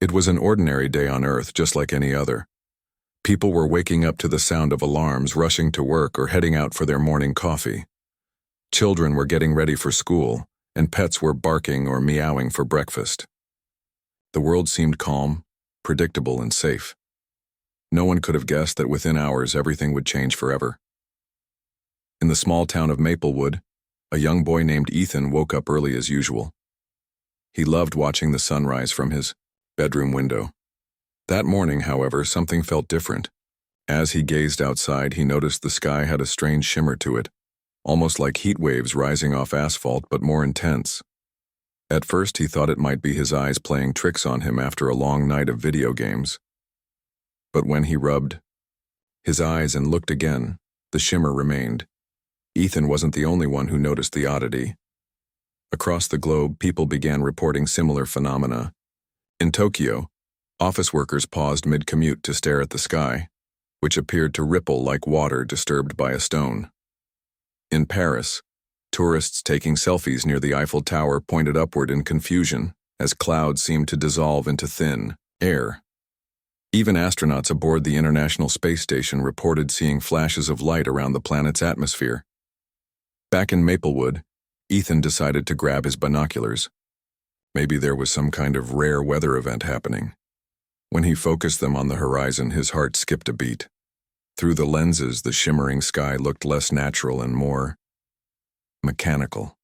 It was an ordinary day on Earth, just like any other. People were waking up to the sound of alarms, rushing to work, or heading out for their morning coffee. Children were getting ready for school, and pets were barking or meowing for breakfast. The world seemed calm, predictable, and safe. No one could have guessed that within hours everything would change forever. In the small town of Maplewood, a young boy named Ethan woke up early as usual. He loved watching the sunrise from his bedroom window. That morning, however, something felt different. As he gazed outside, he noticed the sky had a strange shimmer to it, almost like heat waves rising off asphalt, but more intense. At first, he thought it might be his eyes playing tricks on him after a long night of video games. But when he rubbed his eyes and looked again, the shimmer remained. Ethan wasn't the only one who noticed the oddity. Across the globe, people began reporting similar phenomena. In Tokyo, office workers paused mid-commute to stare at the sky, which appeared to ripple like water disturbed by a stone. In Paris, tourists taking selfies near the Eiffel Tower pointed upward in confusion as clouds seemed to dissolve into thin air. Even astronauts aboard the International Space Station reported seeing flashes of light around the planet's atmosphere. Back in Maplewood, Ethan decided to grab his binoculars. Maybe there was some kind of rare weather event happening. When he focused them on the horizon, his heart skipped a beat. Through the lenses, the shimmering sky looked less natural and more mechanical.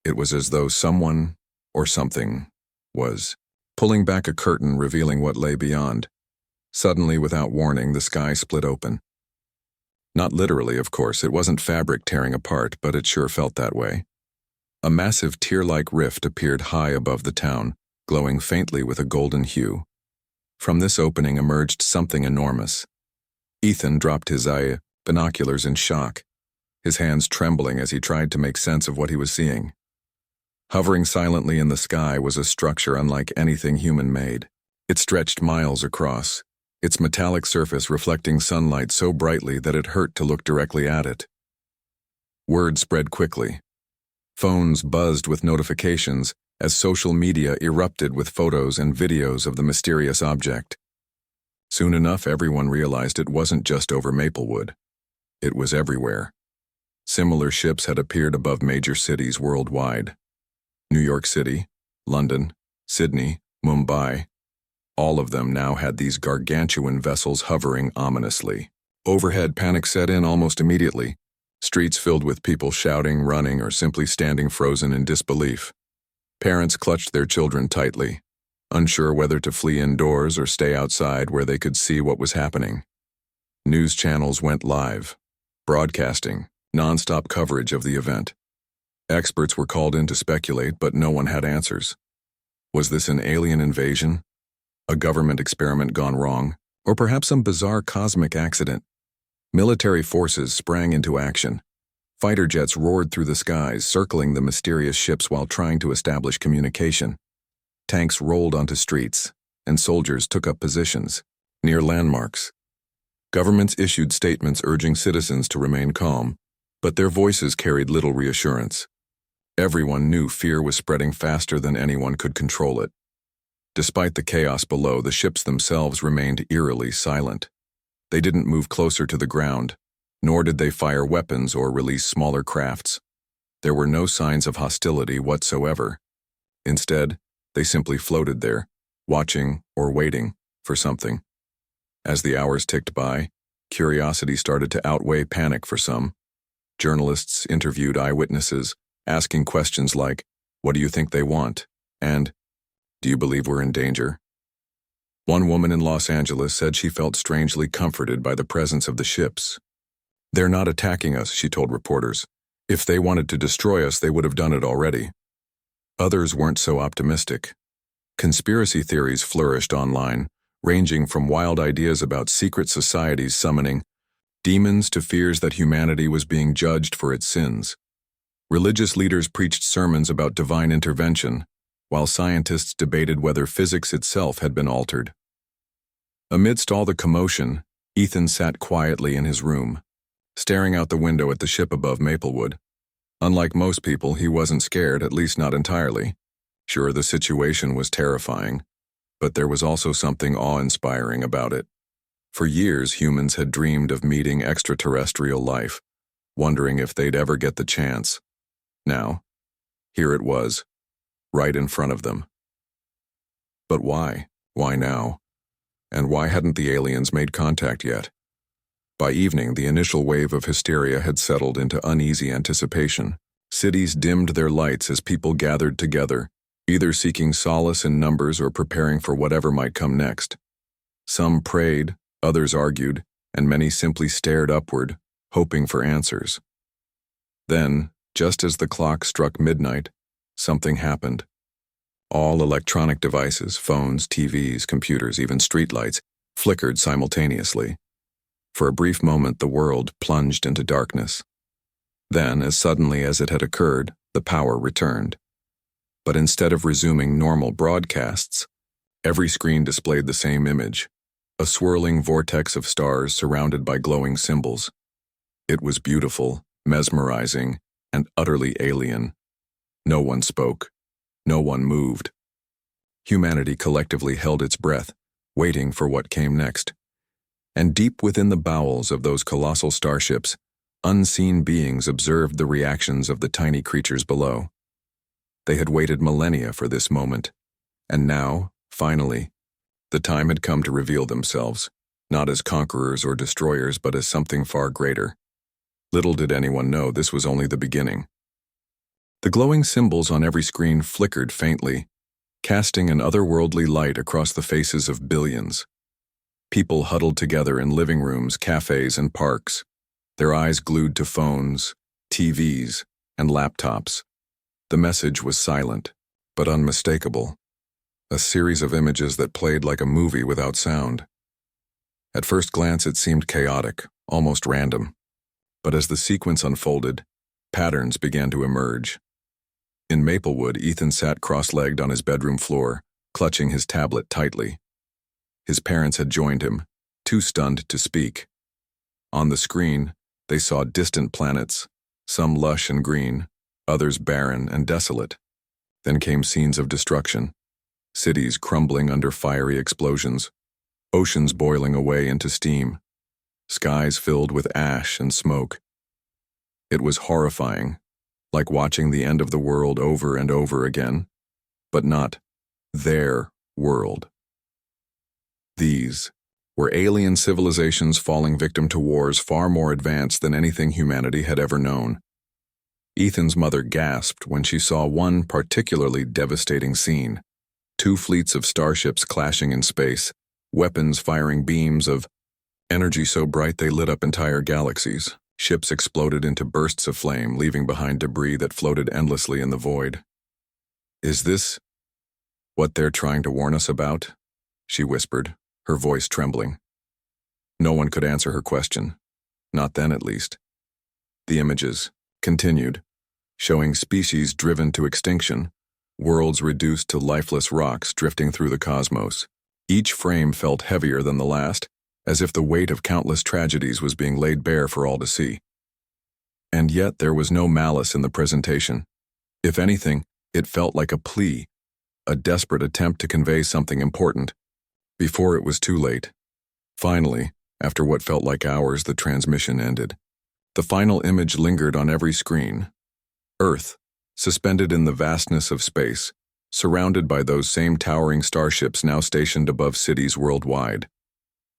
It was as though someone or something was pulling back a curtain, revealing what lay beyond. Suddenly, without warning, the sky split open. Not literally, of course. It wasn't fabric tearing apart, but it sure felt that way. A massive tear-like rift appeared high above the town, glowing faintly with a golden hue. From this opening emerged something enormous. Ethan dropped his binoculars in shock, his hands trembling as he tried to make sense of what he was seeing. Hovering silently in the sky was a structure unlike anything human-made. It stretched miles across, its metallic surface reflecting sunlight so brightly that it hurt to look directly at it. Word spread quickly. Phones buzzed with notifications as social media erupted with photos and videos of the mysterious object. Soon enough, everyone realized it wasn't just over Maplewood. It was everywhere. Similar ships had appeared above major cities worldwide. New York City, London, Sydney, Mumbai. All of them now had these gargantuan vessels hovering ominously. Overhead, panic set in almost immediately. Streets filled with people shouting, running, or simply standing frozen in disbelief. Parents clutched their children tightly, unsure whether to flee indoors or stay outside where they could see what was happening. News channels went live, broadcasting non-stop coverage of the event. Experts were called in to speculate, but no one had answers. Was this an alien invasion? A government experiment gone wrong? Or perhaps some bizarre cosmic accident? Military forces sprang into action. Fighter jets roared through the skies, circling the mysterious ships while trying to establish communication. Tanks rolled onto streets, and soldiers took up positions near landmarks. Governments issued statements urging citizens to remain calm, but their voices carried little reassurance. Everyone knew fear was spreading faster than anyone could control it. Despite the chaos below, the ships themselves remained eerily silent. They didn't move closer to the ground, nor did they fire weapons or release smaller crafts. There were no signs of hostility whatsoever. Instead, they simply floated there, watching or waiting for something. As the hours ticked by, curiosity started to outweigh panic for some. Journalists interviewed eyewitnesses, asking questions like, "What do you think they want?" and "Do you believe we're in danger?" One woman in Los Angeles said she felt strangely comforted by the presence of the ships. "They're not attacking us," she told reporters. "If they wanted to destroy us, they would have done it already." Others weren't so optimistic. Conspiracy theories flourished online, ranging from wild ideas about secret societies summoning demons to fears that humanity was being judged for its sins. Religious leaders preached sermons about divine intervention, while scientists debated whether physics itself had been altered. Amidst all the commotion, Ethan sat quietly in his room, staring out the window at the ship above Maplewood. Unlike most people, he wasn't scared, at least not entirely. Sure, the situation was terrifying, But there was also something awe-inspiring about it. For years, humans had dreamed of meeting extraterrestrial life, wondering if they'd ever get the chance. Now, here it was, right in front of them. But why? Why now? And why hadn't the aliens made contact yet? By evening, the initial wave of hysteria had settled into uneasy anticipation. Cities dimmed their lights as people gathered together, either seeking solace in numbers or preparing for whatever might come next. Some prayed, others argued, and many simply stared upward, hoping for answers. Then, just as the clock struck midnight, something happened. All electronic devices, phones, TVs, computers, even streetlights, flickered simultaneously. For a brief moment, the world plunged into darkness. Then, as suddenly as it had occurred, the power returned. But instead of resuming normal broadcasts, every screen displayed the same image, a swirling vortex of stars surrounded by glowing symbols. It was beautiful, mesmerizing, and utterly alien. No one spoke. No one moved. Humanity collectively held its breath, waiting for what came next. And deep within the bowels of those colossal starships, unseen beings observed the reactions of the tiny creatures below. They had waited millennia for this moment, and now, finally, the time had come to reveal themselves, not as conquerors or destroyers, but as something far greater. Little did anyone know this was only the beginning. The glowing symbols on every screen flickered faintly, casting an otherworldly light across the faces of billions. People huddled together in living rooms, cafes, and parks, their eyes glued to phones, TVs, and laptops. The message was silent, but unmistakable. A series of images that played like a movie without sound. At first glance, it seemed chaotic, almost random. But as the sequence unfolded, patterns began to emerge. In Maplewood, Ethan sat cross-legged on his bedroom floor, clutching his tablet tightly. His parents had joined him, too stunned to speak. On the screen, they saw distant planets, some lush and green, others barren and desolate. Then came scenes of destruction, cities crumbling under fiery explosions, oceans boiling away into steam, skies filled with ash and smoke. It was horrifying, like watching the end of the world over and over again, but not their world. These were alien civilizations falling victim to wars far more advanced than anything humanity had ever known. Ethan's mother gasped when she saw one particularly devastating scene. 2 fleets of starships clashing in space, weapons firing beams of energy so bright they lit up entire galaxies. Ships exploded into bursts of flame, leaving behind debris that floated endlessly in the void. "Is this what they're trying to warn us about?" she whispered, her voice trembling. No one could answer her question. Not then, at least. The images continued, showing species driven to extinction, worlds reduced to lifeless rocks drifting through the cosmos. Each frame felt heavier than the last, as if the weight of countless tragedies was being laid bare for all to see. And yet there was no malice in the presentation. If anything, it felt like a plea, a desperate attempt to convey something important, before it was too late. Finally, after what felt like hours, the transmission ended. The final image lingered on every screen. Earth, suspended in the vastness of space, surrounded by those same towering starships now stationed above cities worldwide.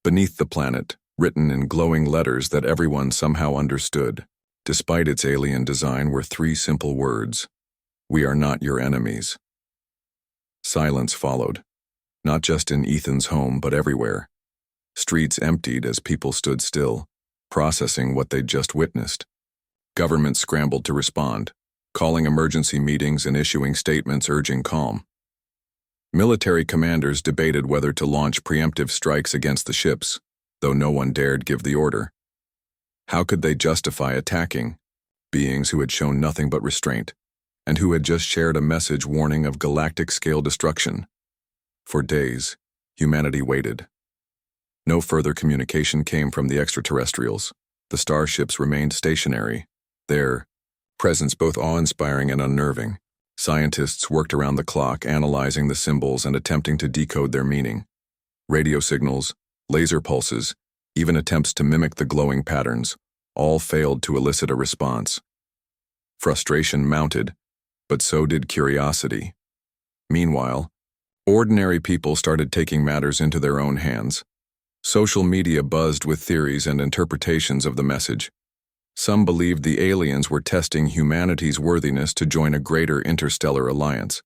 Beneath the planet, written in glowing letters that everyone somehow understood, despite its alien design, were 3 simple words: "We are not your enemies." Silence followed, not just in Ethan's home but everywhere. Streets emptied as people stood still, processing what they'd just witnessed. Governments scrambled to respond, calling emergency meetings and issuing statements urging calm. Military commanders debated whether to launch preemptive strikes against the ships, though no one dared give the order. How could they justify attacking beings who had shown nothing but restraint, and who had just shared a message warning of galactic-scale destruction? For days, humanity waited. No further communication came from the extraterrestrials. The starships remained stationary, their presence both awe-inspiring and unnerving, Scientists worked around the clock, analyzing the symbols and attempting to decode their meaning. Radio signals, laser pulses, even attempts to mimic the glowing patterns, all failed to elicit a response. Frustration mounted, but so did curiosity. Meanwhile, ordinary people started taking matters into their own hands. Social media buzzed with theories and interpretations of the message. Some believed the aliens were testing humanity's worthiness to join a greater interstellar alliance.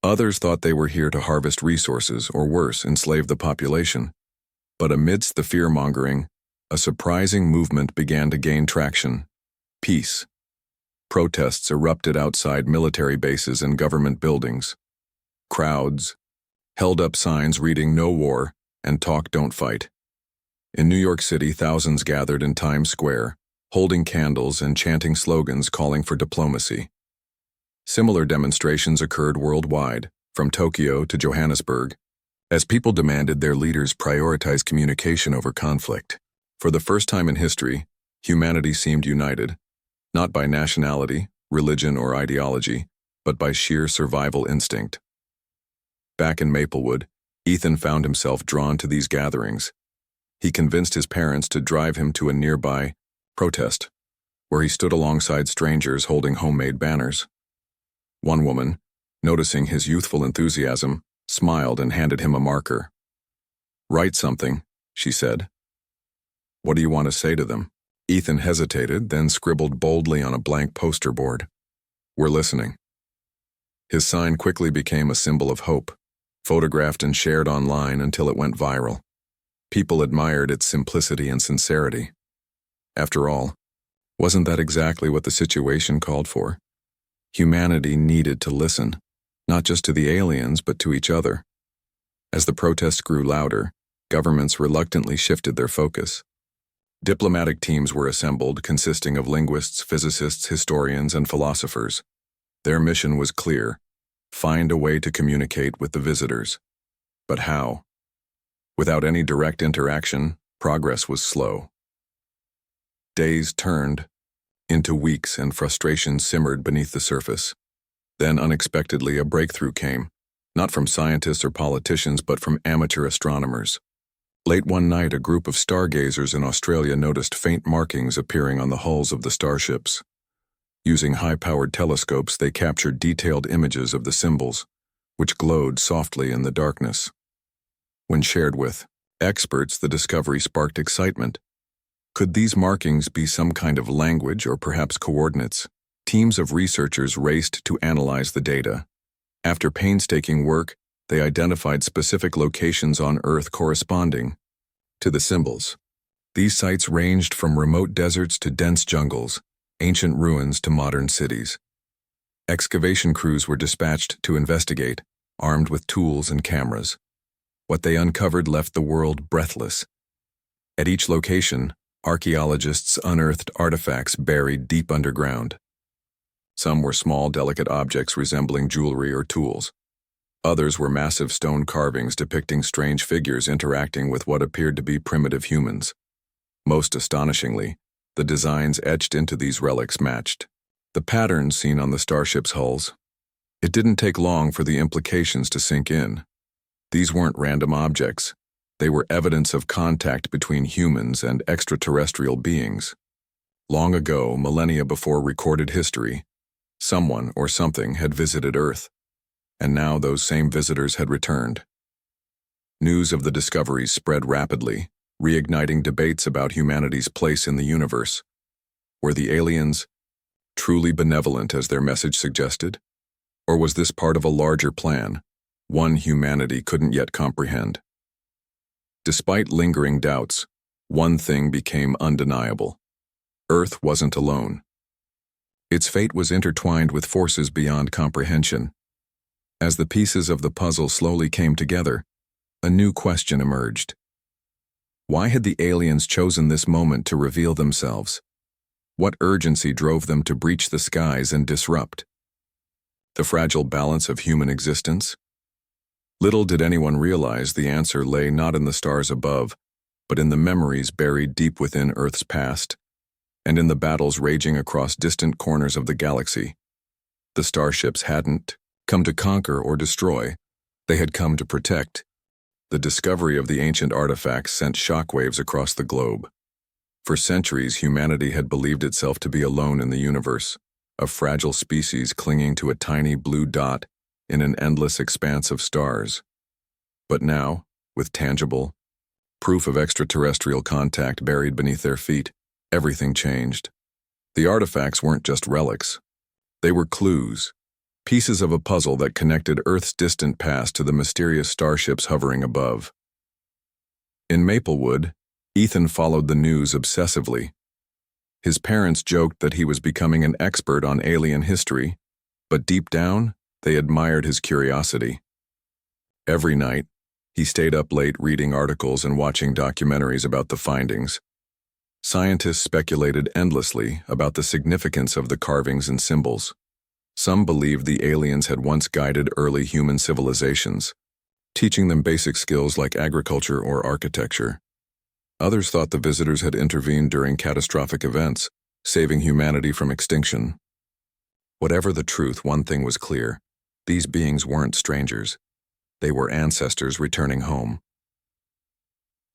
Others thought they were here to harvest resources, or worse, enslave the population. But amidst the fear-mongering, a surprising movement began to gain traction: peace. Protests erupted outside military bases and government buildings. Crowds held up signs reading "No War" and "Talk, Don't Fight." In New York City, thousands gathered in Times Square, holding candles and chanting slogans calling for diplomacy. Similar demonstrations occurred worldwide, from Tokyo to Johannesburg, as people demanded their leaders prioritize communication over conflict. For the first time in history, humanity seemed united, not by nationality, religion, or ideology, but by sheer survival instinct. Back in Maplewood, Ethan found himself drawn to these gatherings. He convinced his parents to drive him to a nearby protest, where he stood alongside strangers holding homemade banners. One woman, noticing his youthful enthusiasm, smiled and handed him a marker. "Write something," she said. "What do you want to say to them?" Ethan hesitated, then scribbled boldly on a blank poster board. "We're listening." His sign quickly became a symbol of hope, photographed and shared online until it went viral. People admired its simplicity and sincerity. After all, wasn't that exactly what the situation called for? Humanity needed to listen, not just to the aliens, but to each other. As the protests grew louder, governments reluctantly shifted their focus. Diplomatic teams were assembled, consisting of linguists, physicists, historians, and philosophers. Their mission was clear: find a way to communicate with the visitors. But how? Without any direct interaction, progress was slow. Days turned into weeks and frustration simmered beneath the surface. Then unexpectedly a breakthrough came, not from scientists or politicians but from amateur astronomers. Late one night, a group of stargazers in Australia noticed faint markings appearing on the hulls of the starships. Using high-powered telescopes, they captured detailed images of the symbols, which glowed softly in the darkness. When shared with experts, the discovery sparked excitement. Could these markings be some kind of language or perhaps coordinates? Teams of researchers raced to analyze the data. After painstaking work, they identified specific locations on Earth corresponding to the symbols. These sites ranged from remote deserts to dense jungles, ancient ruins to modern cities. Excavation crews were dispatched to investigate, armed with tools and cameras. What they uncovered left the world breathless. At each location, archaeologists unearthed artifacts buried deep underground. Some were small, delicate objects resembling jewelry or tools. Others were massive stone carvings depicting strange figures interacting with what appeared to be primitive humans. Most astonishingly, the designs etched into these relics matched the patterns seen on the starship's hulls. It didn't take long for the implications to sink in. These weren't random objects. They were evidence of contact between humans and extraterrestrial beings. Long ago, millennia before recorded history, someone or something had visited Earth, and now those same visitors had returned. News of the discoveries spread rapidly, reigniting debates about humanity's place in the universe. Were the aliens truly benevolent as their message suggested? Or was this part of a larger plan, one humanity couldn't yet comprehend? Despite lingering doubts, one thing became undeniable. Earth wasn't alone. Its fate was intertwined with forces beyond comprehension. As the pieces of the puzzle slowly came together, a new question emerged. Why had the aliens chosen this moment to reveal themselves? What urgency drove them to breach the skies and disrupt the fragile balance of human existence? Little did anyone realize the answer lay not in the stars above, but in the memories buried deep within Earth's past, and in the battles raging across distant corners of the galaxy. The starships hadn't come to conquer or destroy. They had come to protect. The discovery of the ancient artifacts sent shockwaves across the globe. For centuries, humanity had believed itself to be alone in the universe, a fragile species clinging to a tiny blue dot in an endless expanse of stars. But now, with tangible proof of extraterrestrial contact buried beneath their feet, everything changed. The artifacts weren't just relics. They were clues, pieces of a puzzle that connected Earth's distant past to the mysterious starships hovering above. In Maplewood, Ethan followed the news obsessively. His parents joked that he was becoming an expert on alien history, but deep down, they admired his curiosity. Every night, he stayed up late reading articles and watching documentaries about the findings. Scientists speculated endlessly about the significance of the carvings and symbols. Some believed the aliens had once guided early human civilizations, teaching them basic skills like agriculture or architecture. Others thought the visitors had intervened during catastrophic events, saving humanity from extinction. Whatever the truth, one thing was clear: these beings weren't strangers. They were ancestors returning home.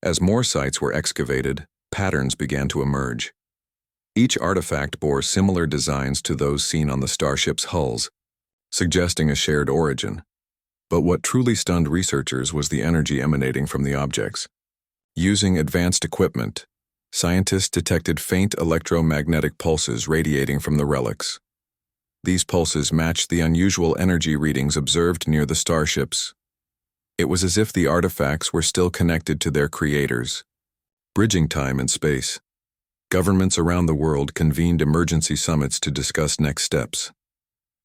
As more sites were excavated, patterns began to emerge. Each artifact bore similar designs to those seen on the starship's hulls, suggesting a shared origin. But what truly stunned researchers was the energy emanating from the objects. Using advanced equipment, scientists detected faint electromagnetic pulses radiating from the relics. These pulses matched the unusual energy readings observed near the starships. It was as if the artifacts were still connected to their creators, bridging time and space. Governments around the world convened emergency summits to discuss next steps.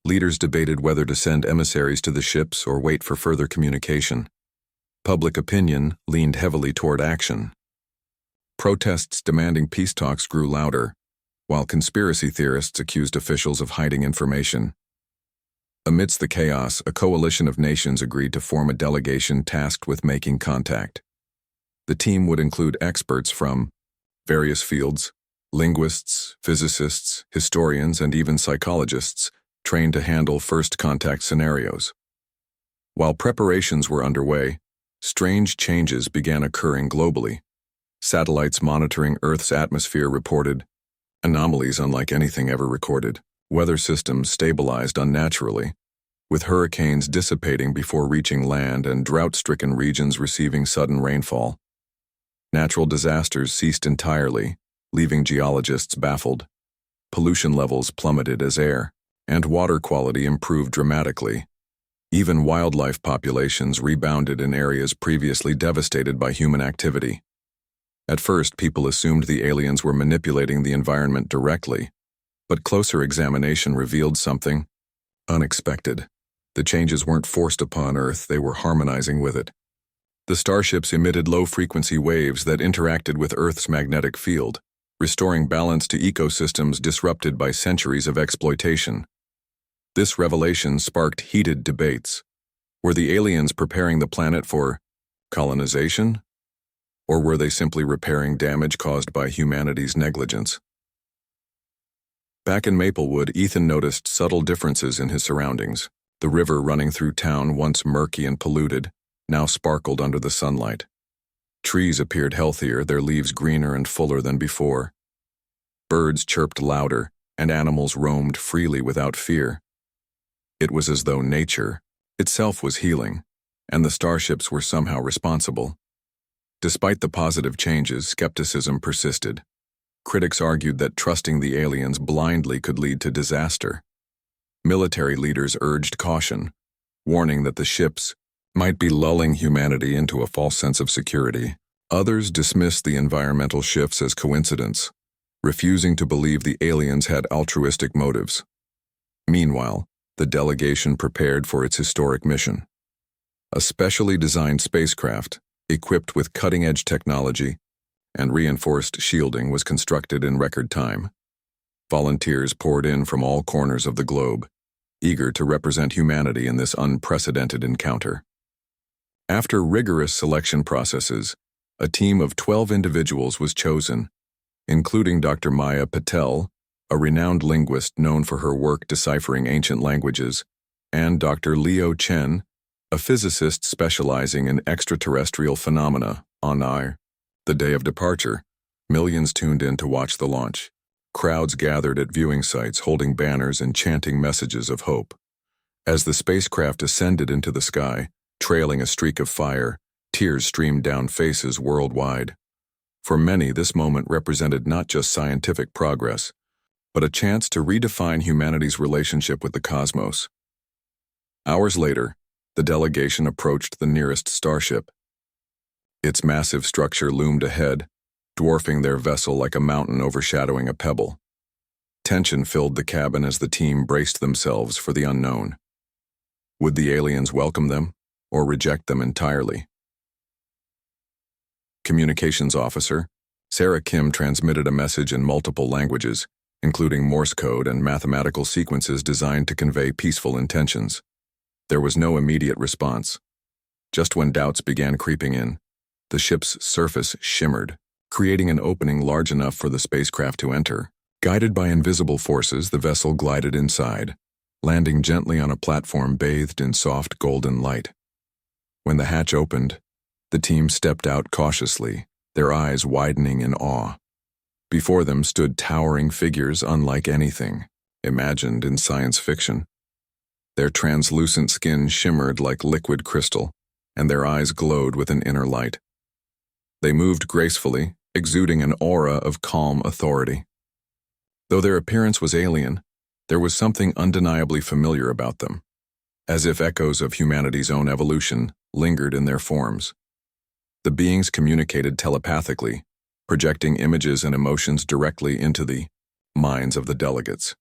Leaders debated whether to send emissaries to the ships or wait for further communication. Public opinion leaned heavily toward action. Protests demanding peace talks grew louder, while conspiracy theorists accused officials of hiding information. Amidst the chaos, a coalition of nations agreed to form a delegation tasked with making contact. The team would include experts from various fields: linguists, physicists, historians, and even psychologists, trained to handle first contact scenarios. While preparations were underway, strange changes began occurring globally. Satellites monitoring Earth's atmosphere reported anomalies unlike anything ever recorded. Weather systems stabilized unnaturally, with hurricanes dissipating before reaching land and drought-stricken regions receiving sudden rainfall. Natural disasters ceased entirely, leaving geologists baffled. Pollution levels plummeted as air and water quality improved dramatically. Even wildlife populations rebounded in areas previously devastated by human activity. At first, people assumed the aliens were manipulating the environment directly, but closer examination revealed something unexpected. The changes weren't forced upon Earth, they were harmonizing with it. The starships emitted low-frequency waves that interacted with Earth's magnetic field, restoring balance to ecosystems disrupted by centuries of exploitation. This revelation sparked heated debates. Were the aliens preparing the planet for colonization? Or were they simply repairing damage caused by humanity's negligence? Back in Maplewood, Ethan noticed subtle differences in his surroundings. The river running through town, once murky and polluted, now sparkled under the sunlight. Trees appeared healthier, their leaves greener and fuller than before. Birds chirped louder, and animals roamed freely without fear. It was as though nature itself was healing, and the starships were somehow responsible. Despite the positive changes, skepticism persisted. Critics argued that trusting the aliens blindly could lead to disaster. Military leaders urged caution, warning that the ships might be lulling humanity into a false sense of security. Others dismissed the environmental shifts as coincidence, refusing to believe the aliens had altruistic motives. Meanwhile, the delegation prepared for its historic mission. A specially designed spacecraft, equipped with cutting-edge technology and reinforced shielding, was constructed in record time. Volunteers poured in from all corners of the globe, eager to represent humanity in this unprecedented encounter. After rigorous selection processes, a team of 12 individuals was chosen, including Dr. Maya Patel, a renowned linguist known for her work deciphering ancient languages, and Dr. Leo Chen, a physicist specializing in extraterrestrial phenomena. On the day of departure, millions tuned in to watch the launch. Crowds gathered at viewing sites holding banners and chanting messages of hope. As the spacecraft ascended into the sky, trailing a streak of fire, tears streamed down faces worldwide. For many, this moment represented not just scientific progress, but a chance to redefine humanity's relationship with the cosmos. Hours later, the delegation approached the nearest starship. Its massive structure loomed ahead, dwarfing their vessel like a mountain overshadowing a pebble. Tension filled the cabin as the team braced themselves for the unknown. Would the aliens welcome them, or reject them entirely? Communications Officer Sarah Kim transmitted a message in multiple languages, including Morse code and mathematical sequences designed to convey peaceful intentions. There was no immediate response. Just when doubts began creeping in, the ship's surface shimmered, creating an opening large enough for the spacecraft to enter. Guided by invisible forces, the vessel glided inside, landing gently on a platform bathed in soft golden light. When the hatch opened, the team stepped out cautiously, their eyes widening in awe. Before them stood towering figures unlike anything imagined in science fiction. Their translucent skin shimmered like liquid crystal, and their eyes glowed with an inner light. They moved gracefully, exuding an aura of calm authority. Though their appearance was alien, there was something undeniably familiar about them, as if echoes of humanity's own evolution lingered in their forms. The beings communicated telepathically, projecting images and emotions directly into the minds of the delegates.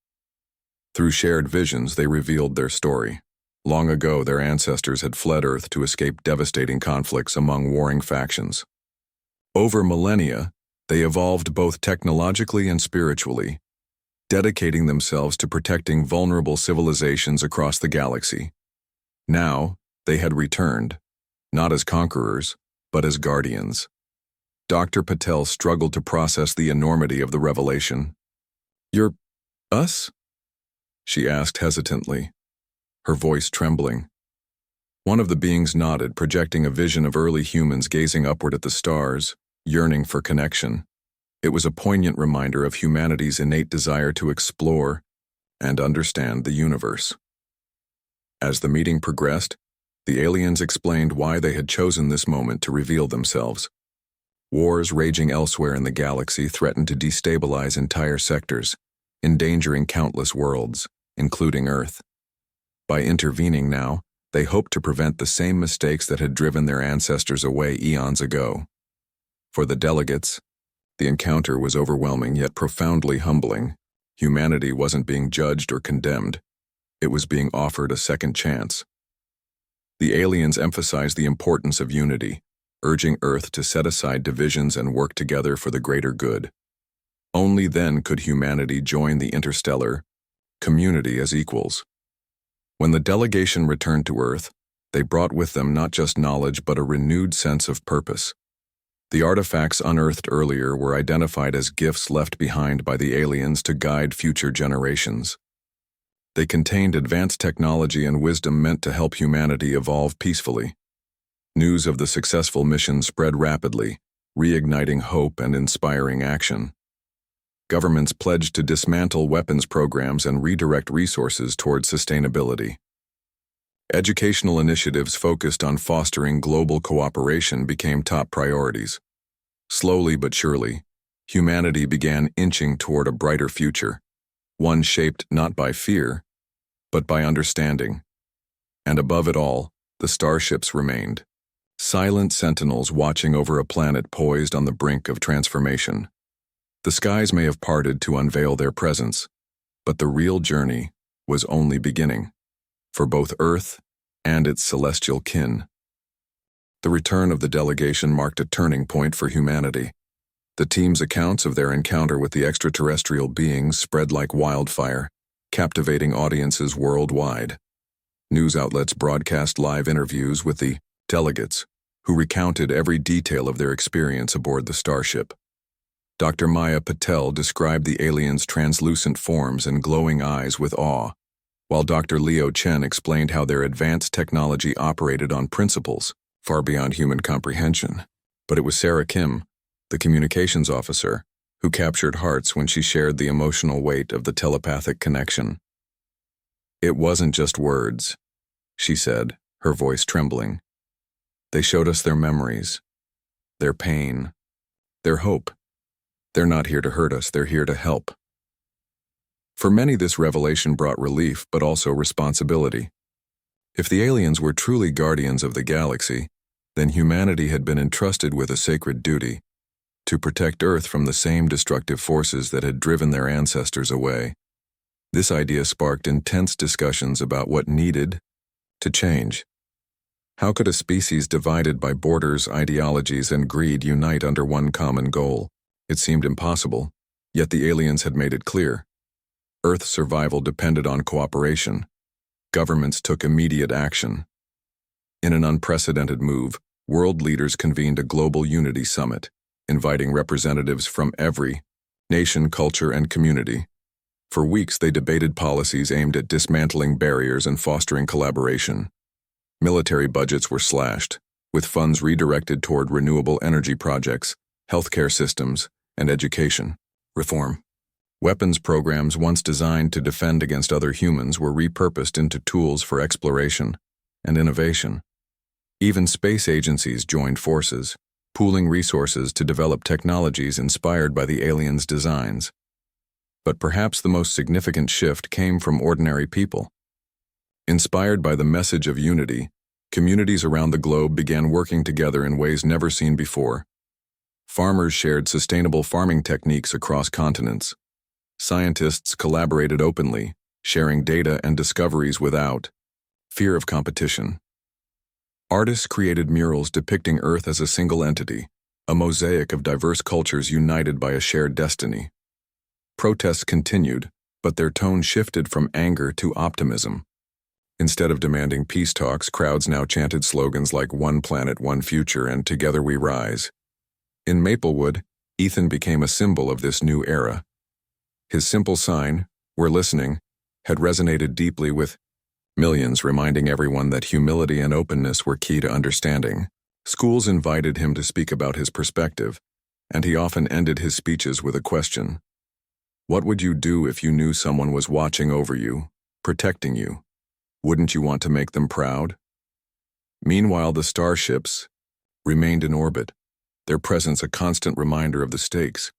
Through shared visions, they revealed their story. Long ago, their ancestors had fled Earth to escape devastating conflicts among warring factions. Over millennia, they evolved both technologically and spiritually, dedicating themselves to protecting vulnerable civilizations across the galaxy. Now, they had returned, not as conquerors, but as guardians. Dr. Patel struggled to process the enormity of the revelation. "You're us?" she asked hesitantly, her voice trembling. One of the beings nodded, projecting a vision of early humans gazing upward at the stars, yearning for connection. It was a poignant reminder of humanity's innate desire to explore and understand the universe. As the meeting progressed, the aliens explained why they had chosen this moment to reveal themselves. Wars raging elsewhere in the galaxy threatened to destabilize entire sectors, endangering countless worlds, including Earth. By intervening now, they hoped to prevent the same mistakes that had driven their ancestors away eons ago. For the delegates, the encounter was overwhelming yet profoundly humbling. Humanity wasn't being judged or condemned. It was being offered a second chance. The aliens emphasized the importance of unity, urging Earth to set aside divisions and work together for the greater good. Only then could humanity join the interstellar community as equals. When the delegation returned to Earth, they brought with them not just knowledge but a renewed sense of purpose. The artifacts unearthed earlier were identified as gifts left behind by the aliens to guide future generations. They contained advanced technology and wisdom meant to help humanity evolve peacefully. News of the successful mission spread rapidly, reigniting hope and inspiring action. Governments pledged to dismantle weapons programs and redirect resources toward sustainability. Educational initiatives focused on fostering global cooperation became top priorities. Slowly but surely, humanity began inching toward a brighter future, one shaped not by fear, but by understanding. And above it all, the starships remained, silent sentinels watching over a planet poised on the brink of transformation. The skies may have parted to unveil their presence, but the real journey was only beginning, for both Earth and its celestial kin. The return of the delegation marked a turning point for humanity. The team's accounts of their encounter with the extraterrestrial beings spread like wildfire, captivating audiences worldwide. News outlets broadcast live interviews with the delegates, who recounted every detail of their experience aboard the starship. Dr. Maya Patel described the aliens' translucent forms and glowing eyes with awe, while Dr. Leo Chen explained how their advanced technology operated on principles far beyond human comprehension. But it was Sarah Kim, the communications officer, who captured hearts when she shared the emotional weight of the telepathic connection. "It wasn't just words," she said, her voice trembling. "They showed us their memories, their pain, their hope. They're not here to hurt us, they're here to help." For many, this revelation brought relief, but also responsibility. If the aliens were truly guardians of the galaxy, then humanity had been entrusted with a sacred duty to protect Earth from the same destructive forces that had driven their ancestors away. This idea sparked intense discussions about what needed to change. How could a species divided by borders, ideologies, and greed unite under one common goal? It seemed impossible, yet the aliens had made it clear. Earth's survival depended on cooperation. Governments took immediate action. In an unprecedented move, world leaders convened a global unity summit, inviting representatives from every nation, culture, and community. For weeks, they debated policies aimed at dismantling barriers and fostering collaboration. Military budgets were slashed, with funds redirected toward renewable energy projects, healthcare systems, and education reform. Weapons programs once designed to defend against other humans were repurposed into tools for exploration and innovation. Even space agencies joined forces, pooling resources to develop technologies inspired by the aliens' designs. But perhaps the most significant shift came from ordinary people. Inspired by the message of unity, communities around the globe began working together in ways never seen before. Farmers shared sustainable farming techniques across continents. Scientists collaborated openly, sharing data and discoveries without fear of competition. Artists created murals depicting Earth as a single entity, a mosaic of diverse cultures united by a shared destiny. Protests continued, but their tone shifted from anger to optimism. Instead of demanding peace talks, crowds now chanted slogans like "One Planet, One Future" and "Together We Rise." In Maplewood, Ethan became a symbol of this new era. His simple sign, "We're listening," had resonated deeply with millions, reminding everyone that humility and openness were key to understanding. Schools invited him to speak about his perspective, and he often ended his speeches with a question. What would you do if you knew someone was watching over you, protecting you? Wouldn't you want to make them proud? Meanwhile, the starships remained in orbit, their presence a constant reminder of the stakes.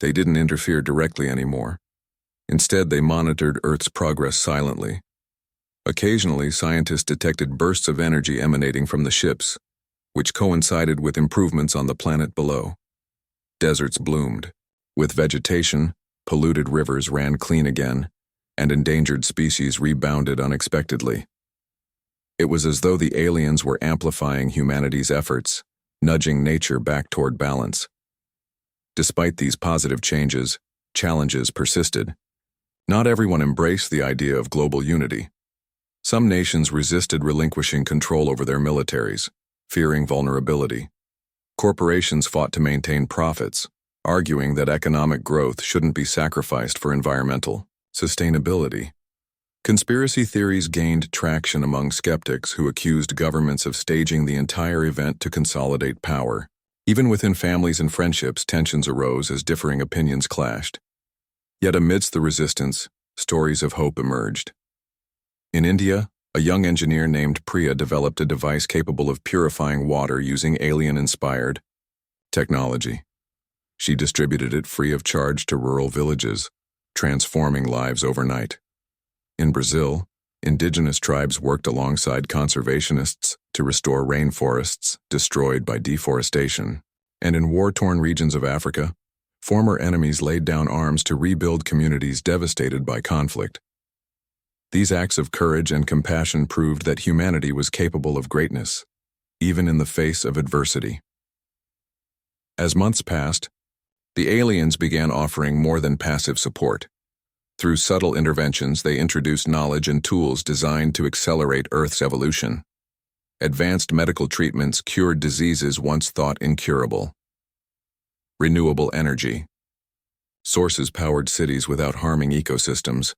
They didn't interfere directly anymore. Instead, they monitored Earth's progress silently. Occasionally, scientists detected bursts of energy emanating from the ships, which coincided with improvements on the planet below. Deserts bloomed. With vegetation, polluted rivers ran clean again, and endangered species rebounded unexpectedly. It was as though the aliens were amplifying humanity's efforts, nudging nature back toward balance. Despite these positive changes, challenges persisted. Not everyone embraced the idea of global unity. Some nations resisted relinquishing control over their militaries, fearing vulnerability. Corporations fought to maintain profits, arguing that economic growth shouldn't be sacrificed for environmental sustainability. Conspiracy theories gained traction among skeptics who accused governments of staging the entire event to consolidate power. Even within families and friendships, tensions arose as differing opinions clashed. Yet amidst the resistance, stories of hope emerged. In India, a young engineer named Priya developed a device capable of purifying water using alien-inspired technology. She distributed it free of charge to rural villages, transforming lives overnight. In Brazil, indigenous tribes worked alongside conservationists to restore rainforests destroyed by deforestation. And in war-torn regions of Africa, former enemies laid down arms to rebuild communities devastated by conflict. These acts of courage and compassion proved that humanity was capable of greatness, even in the face of adversity. As months passed, the aliens began offering more than passive support. Through subtle interventions, they introduced knowledge and tools designed to accelerate Earth's evolution. Advanced medical treatments cured diseases once thought incurable. renewable energy. Sources powered cities without harming ecosystems.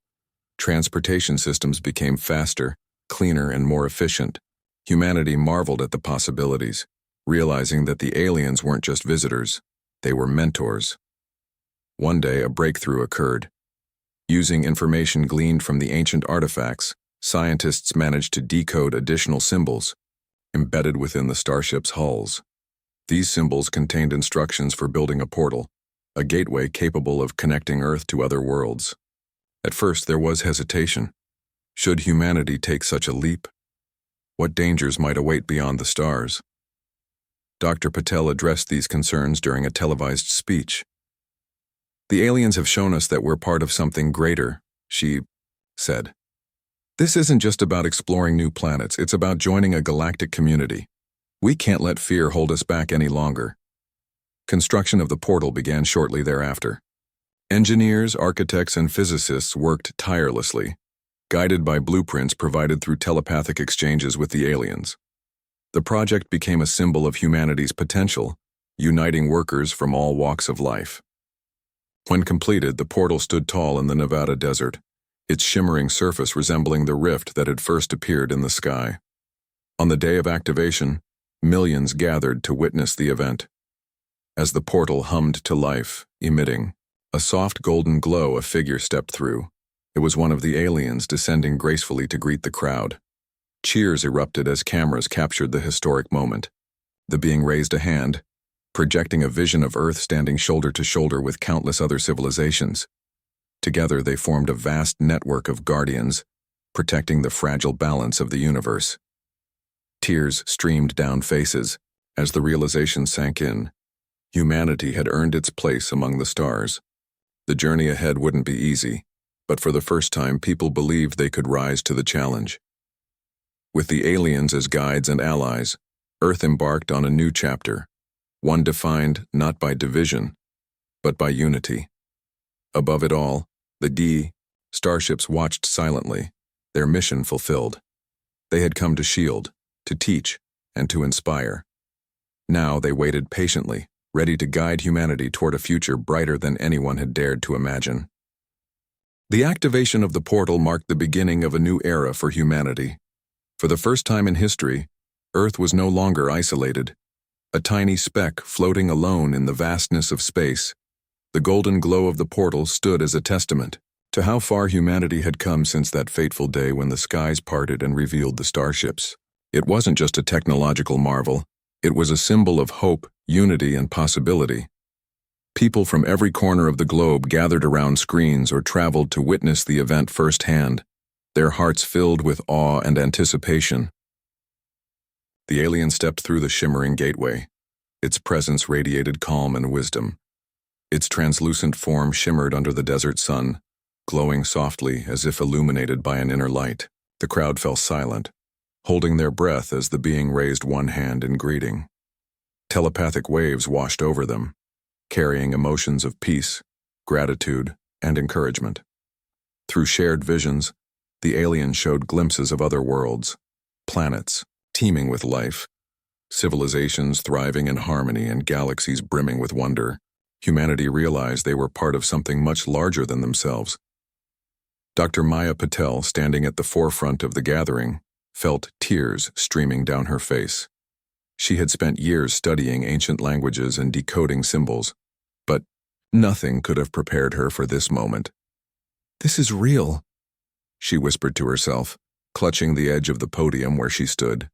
Transportation systems became faster, cleaner, and more efficient. Humanity marveled at the possibilities, realizing that the aliens weren't just visitors, they were mentors. One day, a breakthrough occurred. Using information gleaned from the ancient artifacts, scientists managed to decode additional symbols embedded within the starship's hulls. These symbols contained instructions for building a portal, a gateway capable of connecting Earth to other worlds. At first, there was hesitation. Should humanity take such a leap? What dangers might await beyond the stars? Dr. Patel addressed these concerns during a televised speech. "The aliens have shown us that we're part of something greater," she said. "This isn't just about exploring new planets, it's about joining a galactic community. We can't let fear hold us back any longer." Construction of the portal began shortly thereafter. Engineers, architects, and physicists worked tirelessly, guided by blueprints provided through telepathic exchanges with the aliens. The project became a symbol of humanity's potential, uniting workers from all walks of life. When completed, the portal stood tall in the Nevada desert, its shimmering surface resembling the rift that had first appeared in the sky. On the day of activation, millions gathered to witness the event. As the portal hummed to life, emitting a soft golden glow, a figure stepped through. It was one of the aliens descending gracefully to greet the crowd. Cheers erupted as cameras captured the historic moment. The being raised a hand, projecting a vision of Earth standing shoulder to shoulder with countless other civilizations. Together they formed a vast network of guardians, protecting the fragile balance of the universe. Tears streamed down faces as the realization sank in. Humanity had earned its place among the stars. The journey ahead wouldn't be easy, but for the first time people believed they could rise to the challenge. With the aliens as guides and allies, Earth embarked on a new chapter, one defined not by division, but by unity. Above it all, the starships watched silently, their mission fulfilled. They had come to shield, to teach, and to inspire. Now they waited patiently, ready to guide humanity toward a future brighter than anyone had dared to imagine. The activation of the portal marked the beginning of a new era for humanity. For the first time in history, Earth was no longer isolated. A tiny speck floating alone in the vastness of space, the golden glow of the portal stood as a testament to how far humanity had come since that fateful day when the skies parted and revealed the starships. It wasn't just a technological marvel, it was a symbol of hope, unity, and possibility. People from every corner of the globe gathered around screens or traveled to witness the event firsthand, their hearts filled with awe and anticipation. The alien stepped through the shimmering gateway. Its presence radiated calm and wisdom. Its translucent form shimmered under the desert sun, glowing softly as if illuminated by an inner light. The crowd fell silent, holding their breath as the being raised one hand in greeting. Telepathic waves washed over them, carrying emotions of peace, gratitude, and encouragement. Through shared visions, the alien showed glimpses of other worlds, planets teeming with life, civilizations thriving in harmony, and galaxies brimming with wonder. Humanity realized they were part of something much larger than themselves. Dr. Maya Patel, standing at the forefront of the gathering, felt tears streaming down her face. She had spent years studying ancient languages and decoding symbols, but nothing could have prepared her for this moment. "This is real," she whispered to herself, clutching the edge of the podium where she stood.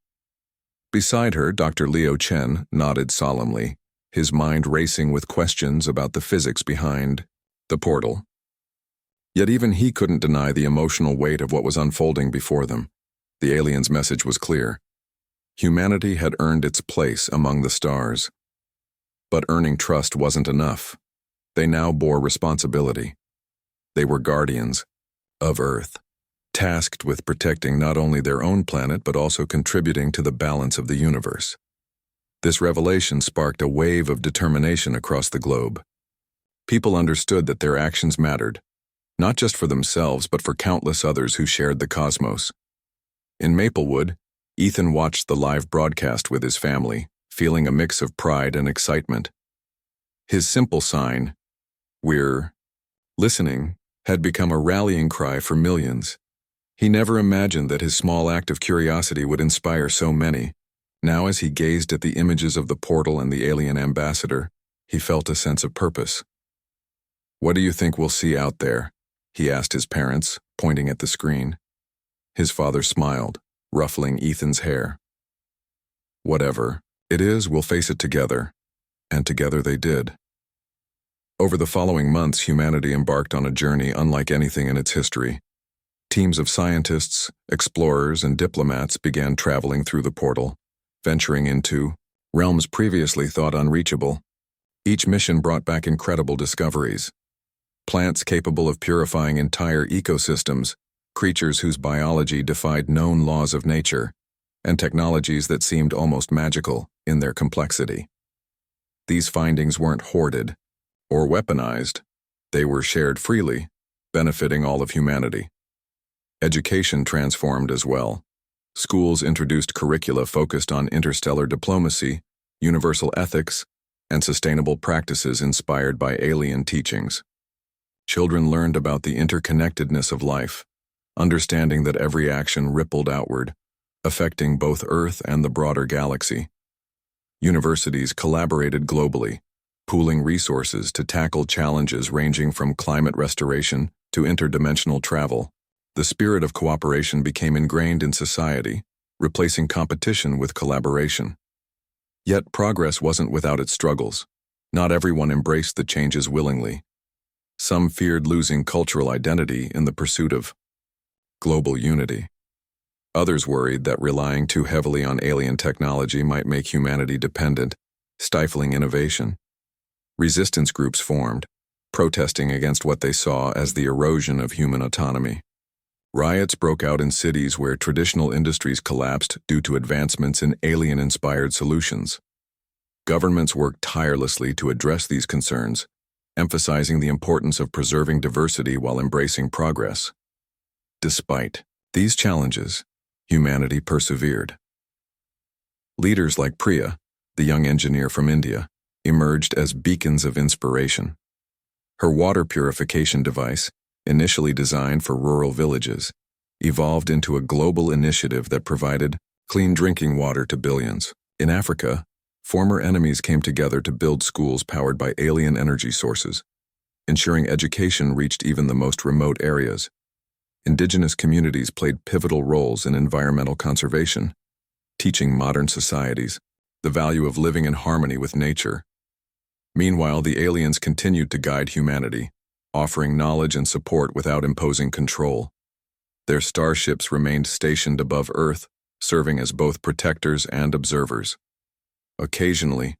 Beside her, Dr. Leo Chen nodded solemnly, his mind racing with questions about the physics behind the portal. Yet even he couldn't deny the emotional weight of what was unfolding before them. The alien's message was clear. Humanity had earned its place among the stars. But earning trust wasn't enough. They now bore responsibility. They were guardians of Earth, tasked with protecting not only their own planet but also contributing to the balance of the universe. This revelation sparked a wave of determination across the globe. People understood that their actions mattered, not just for themselves but for countless others who shared the cosmos. In Maplewood, Ethan watched the live broadcast with his family, feeling a mix of pride and excitement. His simple sign, "We're listening," had become a rallying cry for millions. He never imagined that his small act of curiosity would inspire so many. Now, as he gazed at the images of the portal and the alien ambassador, he felt a sense of purpose. "What do you think we'll see out there?" he asked his parents, pointing at the screen. His father smiled, ruffling Ethan's hair. "Whatever it is, we'll face it together." And together they did. Over the following months, humanity embarked on a journey unlike anything in its history. Teams of scientists, explorers, and diplomats began traveling through the portal, venturing into realms previously thought unreachable. Each mission brought back incredible discoveries. Plants capable of purifying entire ecosystems, creatures whose biology defied known laws of nature, and technologies that seemed almost magical in their complexity. These findings weren't hoarded or weaponized. They were shared freely, benefiting all of humanity. Education transformed as well. Schools introduced curricula focused on interstellar diplomacy, universal ethics, and sustainable practices inspired by alien teachings. Children learned about the interconnectedness of life, understanding that every action rippled outward, affecting both Earth and the broader galaxy. Universities collaborated globally, pooling resources to tackle challenges ranging from climate restoration to interdimensional travel. The spirit of cooperation became ingrained in society, replacing competition with collaboration. Yet progress wasn't without its struggles. Not everyone embraced the changes willingly. Some feared losing cultural identity in the pursuit of global unity. Others worried that relying too heavily on alien technology might make humanity dependent, stifling innovation. Resistance groups formed, protesting against what they saw as the erosion of human autonomy. Riots broke out in cities where traditional industries collapsed due to advancements in alien-inspired solutions. Governments worked tirelessly to address these concerns, emphasizing the importance of preserving diversity while embracing progress. Despite these challenges, humanity persevered. Leaders like Priya, the young engineer from India, emerged as beacons of inspiration. Her water purification device, initially designed for rural villages, evolved into a global initiative that provided clean drinking water to billions. In Africa, former enemies came together to build schools powered by alien energy sources, ensuring education reached even the most remote areas. Indigenous communities played pivotal roles in environmental conservation, teaching modern societies the value of living in harmony with nature. Meanwhile, the aliens continued to guide humanity, offering knowledge and support without imposing control. Their starships remained stationed above Earth, serving as both protectors and observers. Occasionally,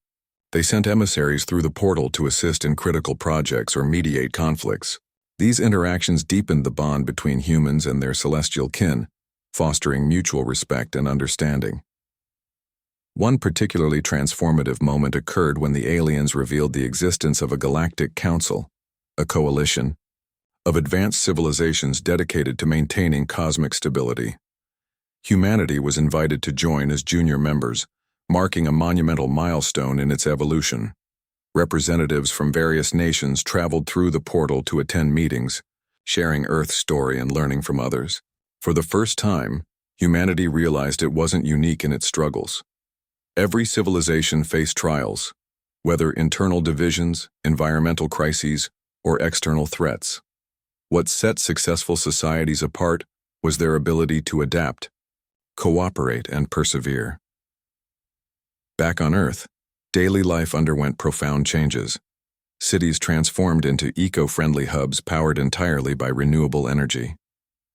they sent emissaries through the portal to assist in critical projects or mediate conflicts. These interactions deepened the bond between humans and their celestial kin, fostering mutual respect and understanding. One particularly transformative moment occurred when the aliens revealed the existence of a galactic council, a coalition of advanced civilizations dedicated to maintaining cosmic stability. Humanity was invited to join as junior members, marking a monumental milestone in its evolution. Representatives from various nations traveled through the portal to attend meetings, sharing Earth's story and learning from others. For the first time, humanity realized it wasn't unique in its struggles. Every civilization faced trials, whether internal divisions, environmental crises, or external threats. What set successful societies apart was their ability to adapt, cooperate, and persevere. Back on Earth, daily life underwent profound changes. Cities transformed into eco-friendly hubs powered entirely by renewable energy.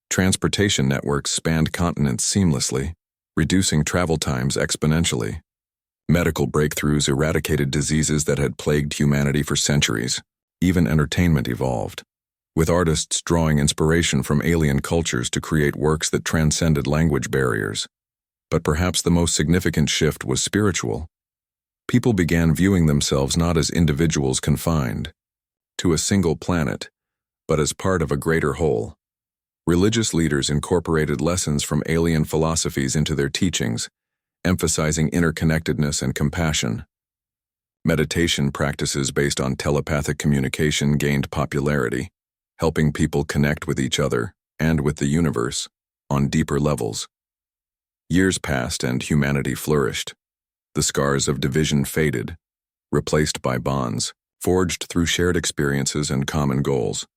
Transportation networks spanned continents seamlessly, reducing travel times exponentially. Medical breakthroughs eradicated diseases that had plagued humanity for centuries. Even entertainment evolved, with artists drawing inspiration from alien cultures to create works that transcended language barriers. But perhaps the most significant shift was spiritual. People began viewing themselves not as individuals confined to a single planet, but as part of a greater whole. Religious leaders incorporated lessons from alien philosophies into their teachings, emphasizing interconnectedness and compassion. Meditation practices based on telepathic communication gained popularity, helping people connect with each other and with the universe on deeper levels. Years passed and humanity flourished. The scars of division faded, replaced by bonds, forged through shared experiences and common goals.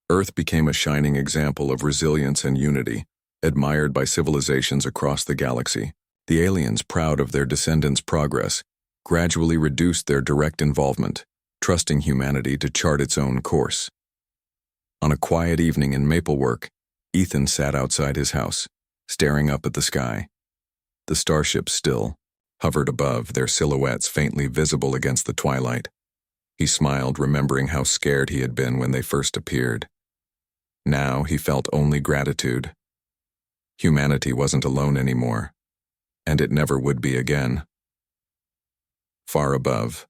Earth became a shining example of resilience and unity, admired by civilizations across the galaxy. The aliens, proud of their descendants' progress, gradually reduced their direct involvement, trusting humanity to chart its own course. On a quiet evening in Maplework, Ethan sat outside his house, staring up at the sky. The starships still hovered above, their silhouettes faintly visible against the twilight. He smiled, remembering how scared he had been when they first appeared. Now he felt only gratitude. Humanity wasn't alone anymore, and it never would be again. Far above,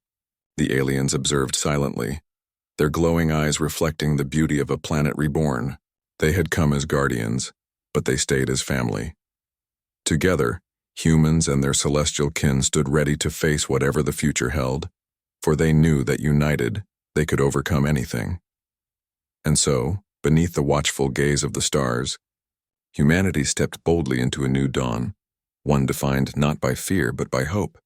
the aliens observed silently, their glowing eyes reflecting the beauty of a planet reborn. They had come as guardians, but they stayed as family. Together, humans and their celestial kin stood ready to face whatever the future held, for they knew that united, they could overcome anything. And so, beneath the watchful gaze of the stars, humanity stepped boldly into a new dawn, one defined not by fear but by hope.